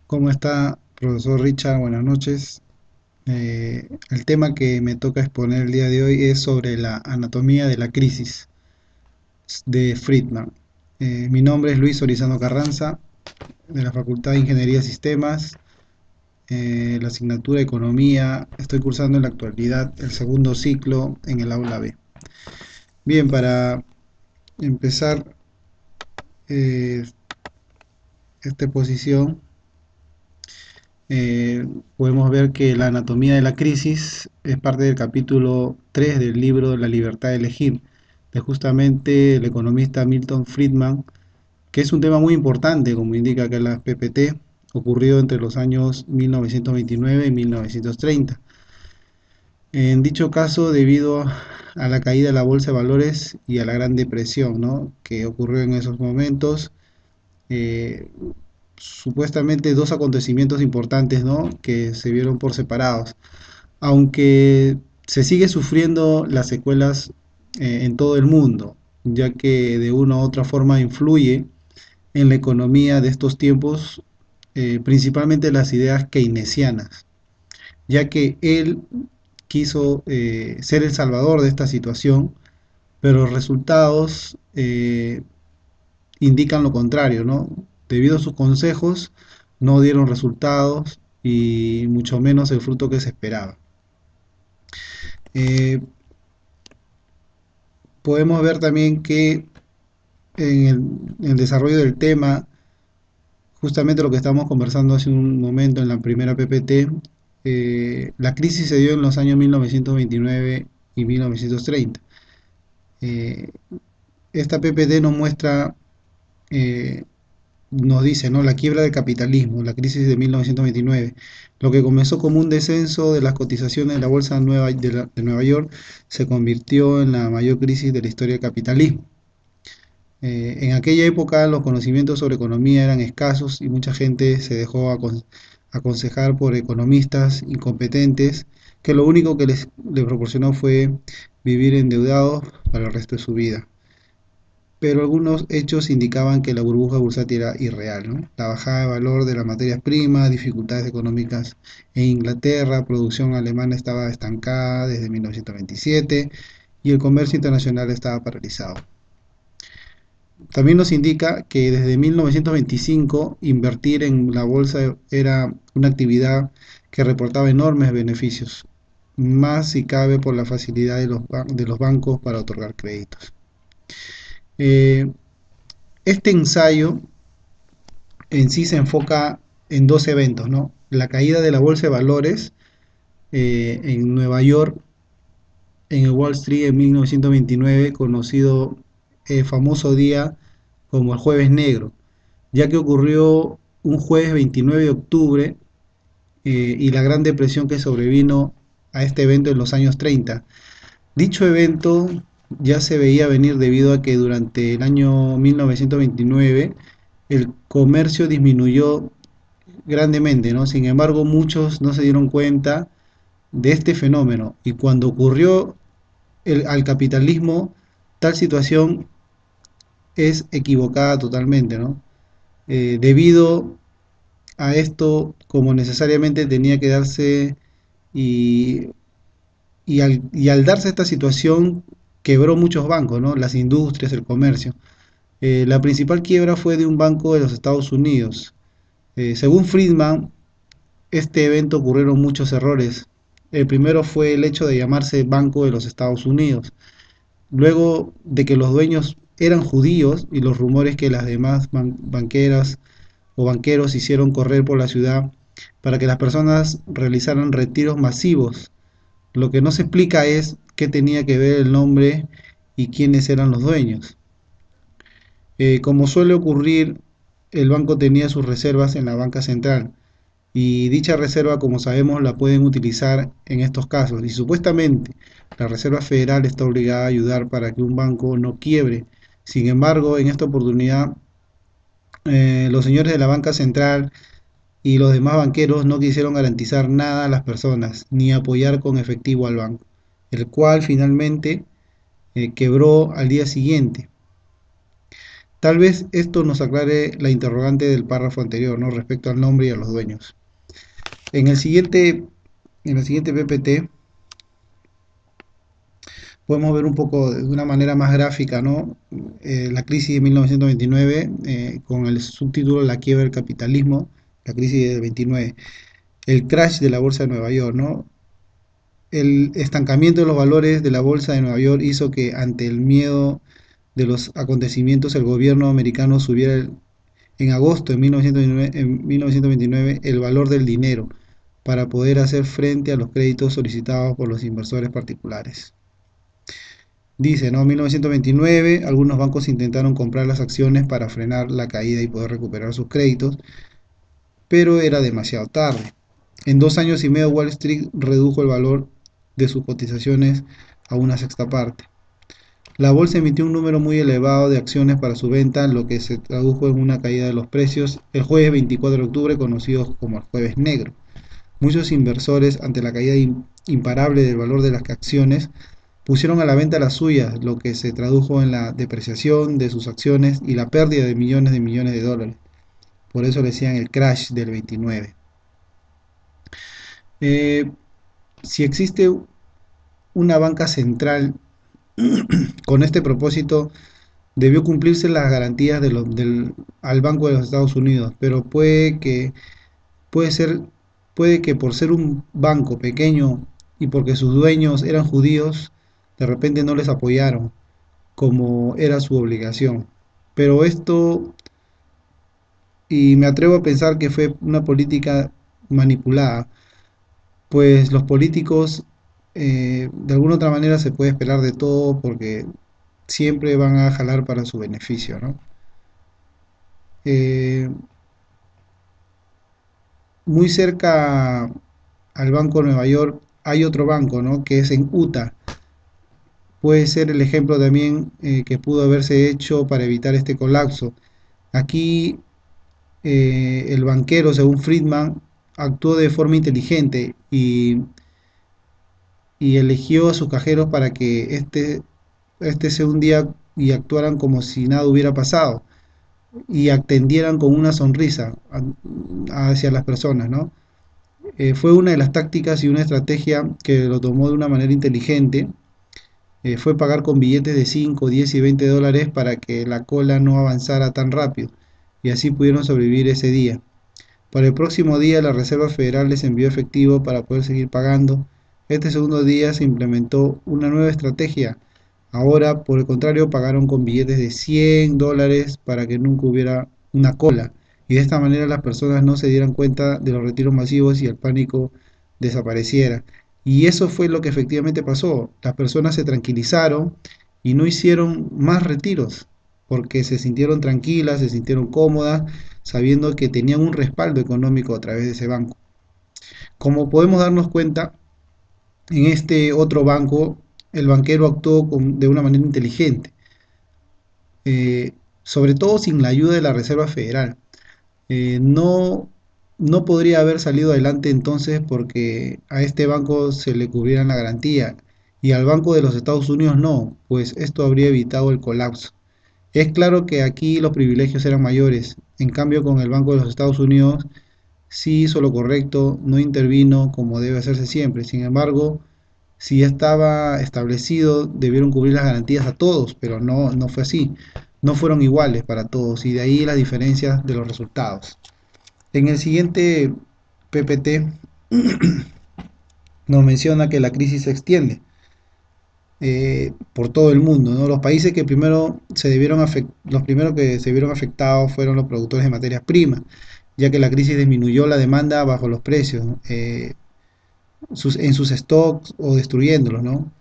¿Cómo está, profesor Richard? Buenas noches. El tema que me toca exponer el día de hoy es sobre la anatomía de la crisis de Friedman. Mi nombre es Luis Orizano Carranza, de la Facultad de Ingeniería de Sistemas, la asignatura de Economía. Estoy cursando en la actualidad el segundo ciclo en el aula B. Bien, para empezar eh, esta exposición, eh, podemos ver que la anatomía de la crisis es parte del capítulo 3 del libro La libertad de elegir, de justamente el economista Milton Friedman, que es un tema muy importante, como indica acá la PPT, ocurrido entre los años 1929 y 1930. En dicho caso, debido a la caída de la bolsa de valores y a la Gran Depresión, ¿no?, que ocurrió en esos momentos, eh, supuestamente dos acontecimientos importantes, ¿no?, que se vieron por separados, aunque se sigue sufriendo las secuelas en todo el mundo, ya que de una u otra forma influye en la economía de estos tiempos, principalmente las ideas keynesianas, ya que él quiso ser el salvador de esta situación, pero los resultados indican lo contrario, ¿no? Debido a sus consejos, no dieron resultados y mucho menos el fruto que se esperaba. Eh, Podemos ver también que en el desarrollo del tema, justamente lo que estábamos conversando hace un momento en la primera PPT, la crisis se dio en los años 1929 y 1930. Eh, Esta PPT nos muestra, eh, nos dice, ¿no?, la quiebra del capitalismo, la crisis de 1929. Lo que comenzó como un descenso de las cotizaciones de la bolsa de Nueva York se convirtió en la mayor crisis de la historia del capitalismo. En aquella época los conocimientos sobre economía eran escasos y mucha gente se dejó aconsejar por economistas incompetentes que lo único que les proporcionó fue vivir endeudados para el resto de su vida. Pero algunos hechos indicaban que la burbuja bursátil era irreal, ¿no? La bajada de valor de las materias primas, dificultades económicas en Inglaterra, producción alemana estaba estancada desde 1927 y el comercio internacional estaba paralizado. También nos indica que desde 1925 invertir en la bolsa era una actividad que reportaba enormes beneficios, más si cabe por la facilidad de los bancos para otorgar créditos. Eh, este ensayo en sí se enfoca en dos eventos, ¿no? La caída de la bolsa de valores en Nueva York, en el Wall Street en 1929, conocido famoso día como el Jueves Negro, ya que ocurrió un jueves 29 de octubre y la Gran Depresión que sobrevino a este evento en los años 30. Dicho evento ya se veía venir debido a que durante el año 1929 el comercio disminuyó grandemente, ¿no? Sin embargo, muchos no se dieron cuenta de este fenómeno y cuando ocurrió al capitalismo, tal situación es equivocada totalmente, ¿no? Debido a esto, como necesariamente tenía que darse y, y al darse esta situación, quebró muchos bancos, ¿no?, las industrias, el comercio. La principal quiebra fue de un banco de los Estados Unidos. Según Friedman, este evento ocurrieron muchos errores. El primero fue el hecho de llamarse Banco de los Estados Unidos. Luego de que los dueños eran judíos y los rumores que las demás banqueras o banqueros hicieron correr por la ciudad para que las personas realizaran retiros masivos. Lo que no se explica es qué tenía que ver el nombre y quiénes eran los dueños. Como suele ocurrir, el banco tenía sus reservas en la banca central y dicha reserva, como sabemos, la pueden utilizar en estos casos. Y supuestamente la Reserva Federal está obligada a ayudar para que un banco no quiebre. Sin embargo, en esta oportunidad, los señores de la banca central y los demás banqueros no quisieron garantizar nada a las personas ni apoyar con efectivo al banco, el cual finalmente quebró al día siguiente. Tal vez esto nos aclare la interrogante del párrafo anterior, ¿no? Respecto al nombre y a los dueños. En el siguiente, en la siguiente PPT podemos ver un poco de una manera más gráfica, ¿no? La crisis de 1929, con el subtítulo La quiebra del capitalismo, la crisis del 29, el crash de la bolsa de Nueva York, ¿no? El estancamiento de los valores de la bolsa de Nueva York hizo que ante el miedo de los acontecimientos el gobierno americano subiera en agosto de 1929 el valor del dinero para poder hacer frente a los créditos solicitados por los inversores particulares. Dice, ¿no? 1929, algunos bancos intentaron comprar las acciones para frenar la caída y poder recuperar sus créditos, pero era demasiado tarde. En 2 años y medio, Wall Street redujo el valor de sus cotizaciones a una sexta parte. La bolsa emitió un número muy elevado de acciones para su venta, lo que se tradujo en una caída de los precios el jueves 24 de octubre, conocido como el jueves negro. Muchos inversores, ante la caída imparable del valor de las acciones, pusieron a la venta las suyas, lo que se tradujo en la depreciación de sus acciones y la pérdida de millones de dólares. Por eso le decían el crash del 29. Eh, si existe una banca central con este propósito, debió cumplirse las garantías al Banco de los Estados Unidos, pero puede ser, puede que por ser un banco pequeño y porque sus dueños eran judíos, de repente no les apoyaron como era su obligación. Pero esto, y me atrevo a pensar que fue una política manipulada, pues los políticos de alguna otra manera se puede esperar de todo porque siempre van a jalar para su beneficio, ¿no? Eh, Muy cerca al Banco de Nueva York hay otro banco, ¿no? Que es en Utah. Puede ser el ejemplo también que pudo haberse hecho para evitar este colapso. Aquí el banquero, según Friedman, actuó de forma inteligente y eligió a sus cajeros para que este se hundía y actuaran como si nada hubiera pasado y atendieran con una sonrisa hacia las personas, ¿no? Fue una de las tácticas y una estrategia que lo tomó de una manera inteligente. Fue pagar con billetes de 5, 10 y 20 dólares para que la cola no avanzara tan rápido y así pudieron sobrevivir ese día. Para el próximo día la Reserva Federal les envió efectivo para poder seguir pagando. Este segundo día se implementó una nueva estrategia. Ahora, por el contrario, pagaron con billetes de 100 dólares para que nunca hubiera una cola. Y de esta manera las personas no se dieran cuenta de los retiros masivos y el pánico desapareciera. Y eso fue lo que efectivamente pasó. Las personas se tranquilizaron y no hicieron más retiros porque se sintieron tranquilas, se sintieron cómodas, sabiendo que tenían un respaldo económico a través de ese banco. Como podemos darnos cuenta, en este otro banco, el banquero actuó de una manera inteligente, sobre todo sin la ayuda de la Reserva Federal. No, no podría haber salido adelante entonces porque a este banco se le cubrieran la garantía y al Banco de los Estados Unidos no, pues esto habría evitado el colapso. Es claro que aquí los privilegios eran mayores, en cambio con el Banco de los Estados Unidos sí hizo lo correcto, no intervino como debe hacerse siempre. Sin embargo, si ya estaba establecido, debieron cubrir las garantías a todos, pero no, no fue así. No fueron iguales para todos y de ahí las diferencias de los resultados. En el siguiente PPT nos menciona que la crisis se extiende por todo el mundo, ¿no? Los países que primero los primeros que se vieron afectados fueron los productores de materias primas, ya que la crisis disminuyó la demanda bajo los precios, ¿no? En sus stocks o destruyéndolos, ¿no?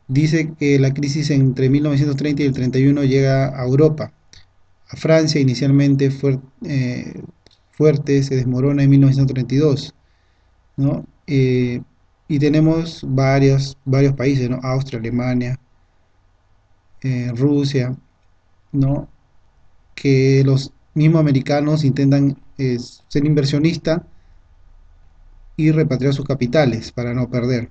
Dice que la crisis entre 1930 y el 31 llega a Europa. A Francia inicialmente fuerte se desmorona en 1932, ¿no? Y tenemos varios países, ¿no? Austria, Alemania, Rusia, ¿no? Que los mismos americanos intentan ser inversionistas y repatriar sus capitales para no perder.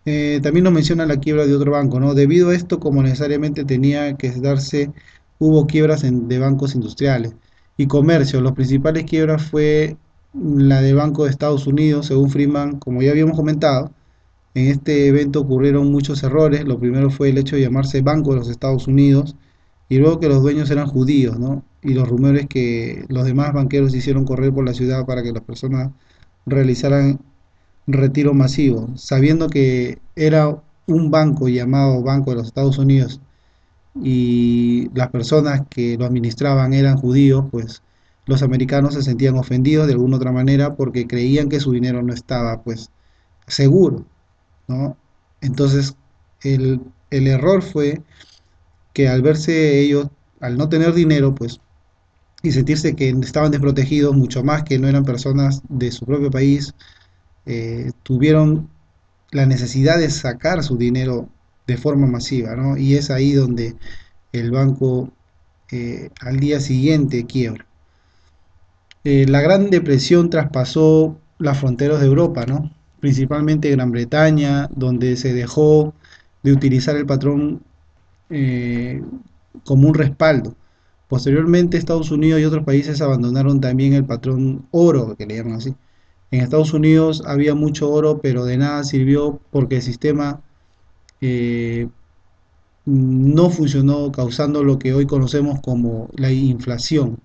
También nos menciona la quiebra de otro banco, ¿no? Debido a esto, como necesariamente tenía que darse, hubo quiebras de bancos industriales y comercio. Los principales quiebras fue la del Banco de Estados Unidos, según Friedman, como ya habíamos comentado. En este evento ocurrieron muchos errores. Lo primero fue el hecho de llamarse Banco de los Estados Unidos y luego que los dueños eran judíos, ¿no? Y los rumores que los demás banqueros hicieron correr por la ciudad para que las personas realizaran retiro masivo, sabiendo que era un banco llamado Banco de los Estados Unidos y las personas que lo administraban eran judíos, pues los americanos se sentían ofendidos de alguna otra manera porque creían que su dinero no estaba pues seguro, ¿no? Entonces el error fue que al verse ellos, al no tener dinero, pues y sentirse que estaban desprotegidos, mucho más que no eran personas de su propio país, tuvieron la necesidad de sacar su dinero de forma masiva, ¿no? Y es ahí donde el banco al día siguiente quiebra. La Gran Depresión traspasó las fronteras de Europa, ¿no? Principalmente Gran Bretaña, donde se dejó de utilizar el patrón eh, como un respaldo. Posteriormente, Estados Unidos y otros países abandonaron también el patrón oro, que le llaman así. En Estados Unidos había mucho oro, pero de nada sirvió porque el sistema eh, no funcionó, causando lo que hoy conocemos como la inflación.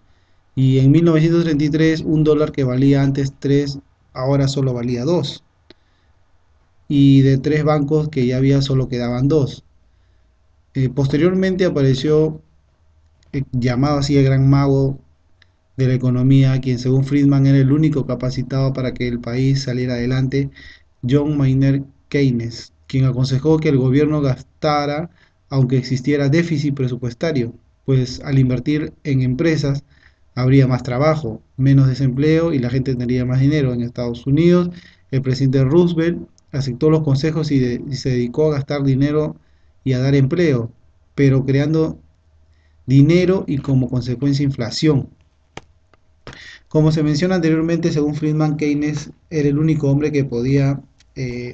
Y en 1933 un dólar que valía antes 3 ahora solo valía 2. Y de 3 bancos que ya había solo quedaban 2. Posteriormente apareció llamado así el gran mago de la economía, quien según Friedman era el único capacitado para que el país saliera adelante, John Maynard Keynes, quien aconsejó que el gobierno gastara aunque existiera déficit presupuestario, pues al invertir en empresas habría más trabajo, menos desempleo y la gente tendría más dinero. En Estados Unidos, el presidente Roosevelt aceptó los consejos y se dedicó a gastar dinero y a dar empleo, pero creando dinero y como consecuencia inflación. Como se menciona anteriormente, según Friedman, Keynes era el único hombre que podía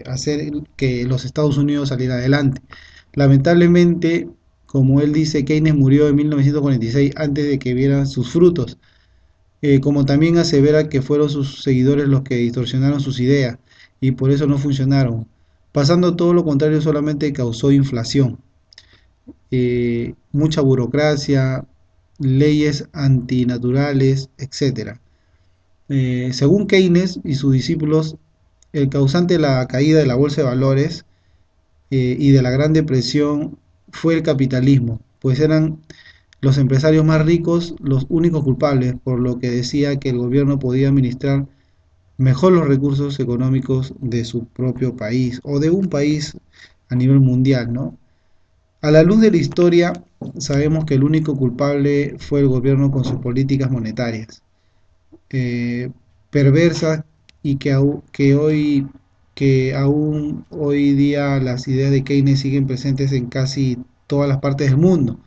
hacer que los Estados Unidos saliera adelante. Lamentablemente, como él dice, Keynes murió en 1946 antes de que vieran sus frutos, como también asevera que fueron sus seguidores los que distorsionaron sus ideas y por eso no funcionaron. Pasando todo lo contrario, solamente causó inflación, mucha burocracia, leyes antinaturales, etcétera. Según Keynes y sus discípulos, el causante de la caída de la bolsa de valores y de la Gran Depresión fue el capitalismo, pues eran los empresarios más ricos los únicos culpables, por lo que decía que el gobierno podía administrar mejor los recursos económicos de su propio país o de un país a nivel mundial, ¿no? A la luz de la historia, sabemos que el único culpable fue el gobierno con sus políticas monetarias eh, perversas y que aún hoy día las ideas de Keynes siguen presentes en casi todas las partes del mundo,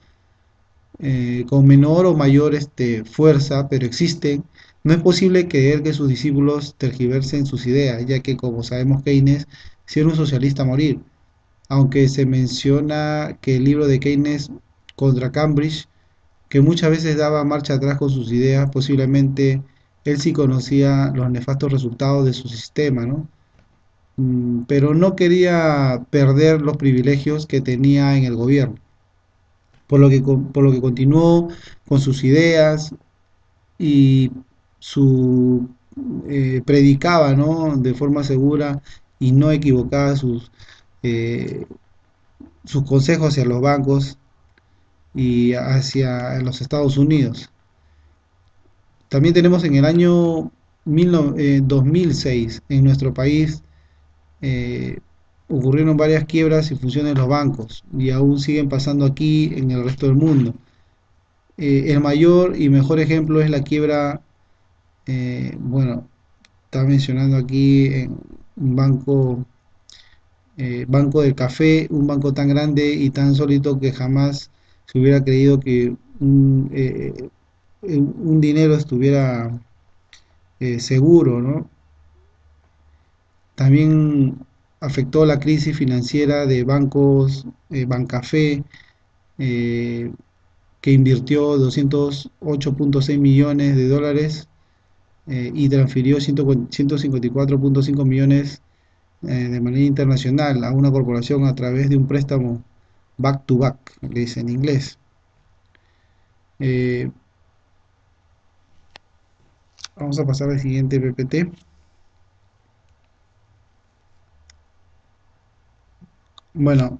con menor o mayor fuerza, pero existen. No es posible creer que sus discípulos tergiversen sus ideas, ya que como sabemos Keynes sí era un socialista a morir, aunque se menciona que el libro de Keynes contra Cambridge, que muchas veces daba marcha atrás con sus ideas, posiblemente él sí conocía los nefastos resultados de su sistema, ¿no? Pero no quería perder los privilegios que tenía en el gobierno, por lo que continuó con sus ideas y su predicaba, ¿no? De forma segura y no equivocada eh, sus consejos hacia los bancos y hacia los Estados Unidos. También tenemos en el año 2006 en nuestro país eh, ocurrieron varias quiebras y fusiones de los bancos y aún siguen pasando aquí en el resto del mundo. El mayor y mejor ejemplo es la quiebra, bueno, está mencionando aquí en un banco, Banco del Café, un banco tan grande y tan sólido que jamás se hubiera creído que un dinero estuviera seguro, ¿no? También afectó la crisis financiera de bancos, Bancafé, eh, que invirtió 208.6 millones de dólares y transfirió 154.5 millones de manera internacional a una corporación a través de un préstamo back to back, le dice en inglés. Eh, Vamos a pasar al siguiente PPT. Bueno,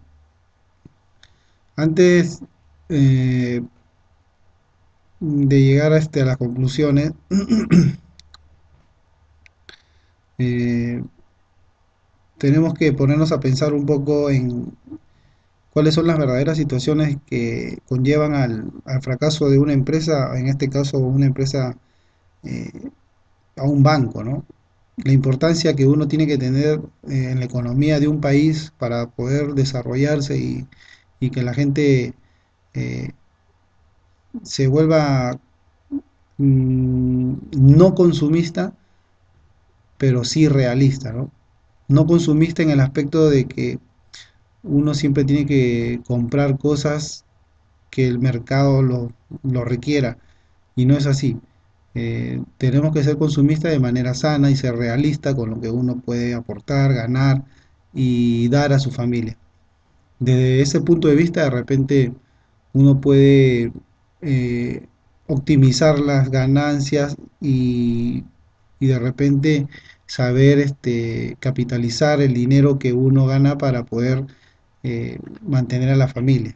antes eh, de llegar a las conclusiones, eh, tenemos que ponernos a pensar un poco en cuáles son las verdaderas situaciones que conllevan al fracaso de una empresa, en este caso una empresa, eh, a un banco, ¿no? La importancia que uno tiene que tener en la economía de un país para poder desarrollarse y que la gente eh, se vuelva no consumista, pero sí realista, ¿no? No consumista en el aspecto de que uno siempre tiene que comprar cosas que el mercado lo requiera, y no es así. Tenemos que ser consumistas de manera sana y ser realista con lo que uno puede aportar, ganar y dar a su familia. Desde ese punto de vista, de repente uno puede eh, optimizar las ganancias y de repente saber capitalizar el dinero que uno gana para poder mantener a la familia.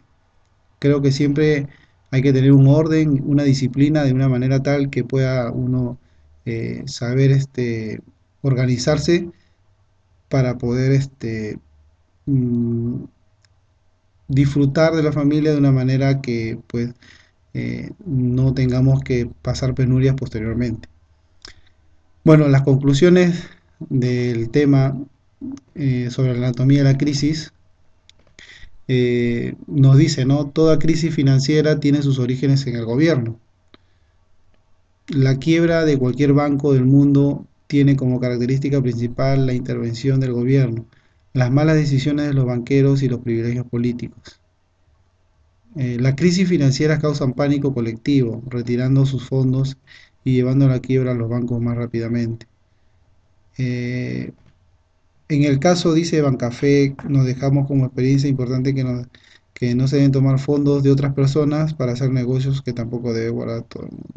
Creo que siempre hay que tener un orden, una disciplina de una manera tal que pueda uno saber organizarse para poder mm, disfrutar de la familia de una manera que pues no tengamos que pasar penurias posteriormente. Bueno, las conclusiones del tema sobre la anatomía de la crisis nos dice, ¿no? Toda crisis financiera tiene sus orígenes en el gobierno. La quiebra de cualquier banco del mundo tiene como característica principal la intervención del gobierno, las malas decisiones de los banqueros y los privilegios políticos. La crisis financiera causa un pánico colectivo, retirando sus fondos y llevando a la quiebra a los bancos más rápidamente. Eh, en el caso, dice Bancafé, nos dejamos como experiencia importante que no se deben tomar fondos de otras personas para hacer negocios que tampoco debe guardar todo el mundo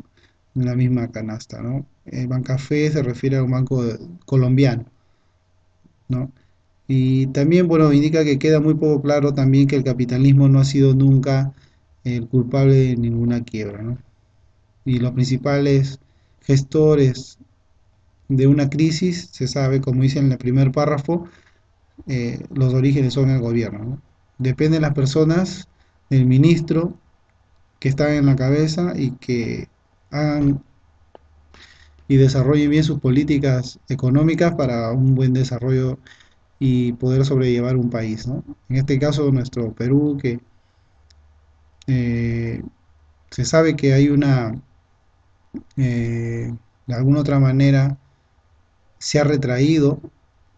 en la misma canasta, ¿no? Bancafé se refiere a un banco colombiano, ¿no? Y también, bueno, indica que queda muy poco claro también que el capitalismo no ha sido nunca el culpable de ninguna quiebra, ¿no? Y los principales gestores de una crisis, se sabe, como dice en el primer párrafo, los orígenes son el gobierno, ¿no? Depende de las personas, del ministro que están en la cabeza y que hagan y desarrollen bien sus políticas económicas para un buen desarrollo y poder sobrellevar un país, ¿no? En este caso, nuestro Perú, que eh, se sabe que hay de alguna otra manera, se ha retraído,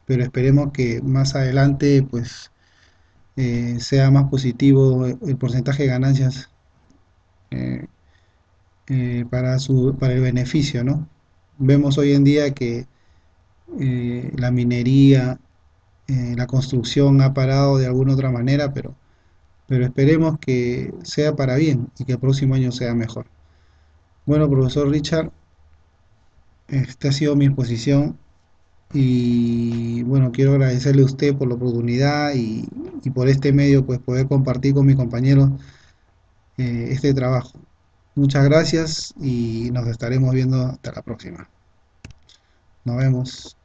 pero esperemos que más adelante, pues, sea más positivo el porcentaje de ganancias eh, para el beneficio, ¿no? Vemos hoy en día que la minería, la construcción ha parado de alguna otra manera, pero esperemos que sea para bien y que el próximo año sea mejor. Bueno, profesor Richard, esta ha sido mi exposición y bueno, quiero agradecerle a usted por la oportunidad y por este medio, pues poder compartir con mis compañeros este trabajo. Muchas gracias y nos estaremos viendo hasta la próxima. Nos vemos.